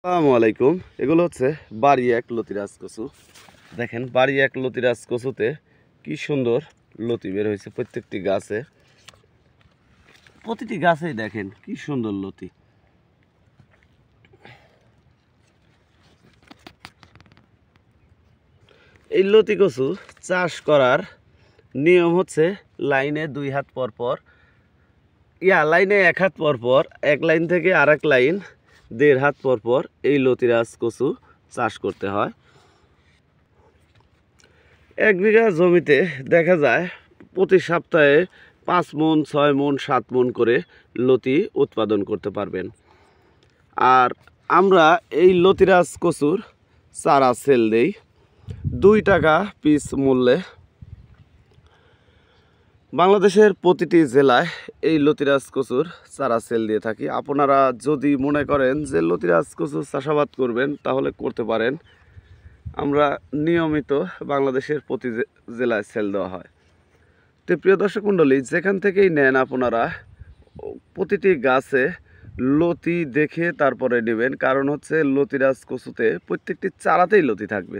আসসালামু আলাইকুম। এগুলো হচ্ছে বাড়ি এক লতিরাজ কচু। দেখেন বাড়ি এক লতিরাজ কচুতে কি সুন্দর লতি বের হয়েছে প্রত্যেকটি গাছে। প্রতিটি গাছেই দেখেন কি সুন্দর লতি। এই লতি কচু চাষ করার নিয়ম হচ্ছে লাইনে 2 হাত পর পর লাইনে 1 হাত পর পর এক লাইন থেকে আরেক লাইন 1.5 হাত পর পর এই লতিরাজ কচু চাষ করতে হয়। 1 বিঘা জমিতে দেখা যায় প্রতি সপ্তাহে 5 মণ 6 মণ 7 মণ করে লতি উৎপাদন করতে পারবেন। আর আমরা এই লতিরাজ কচুর চারা সেল দেই 2 টাকা পিস মূল্যে। বাংলাদেশের প্রতিটি জেলায় এই লতিরাজ কচুর চারা সেল দিয়ে থাকি। আপনারা যদি মনে করেন যে লতিরাজ কচুর চাষাবাদ করবেন তাহলে করতে পারেন। আমরা নিয়মিত বাংলাদেশের প্রতি জেলায় সেল দেওয়া হয়। তো প্রিয় দর্শক মণ্ডলী, যেখান থেকেই নেন আপনারা প্রতিটি গাছে লতি দেখে তারপরে নেবেন, কারণ হচ্ছে লতিরাজ কচুতে প্রত্যেকটি চারাতেই লতি থাকবে।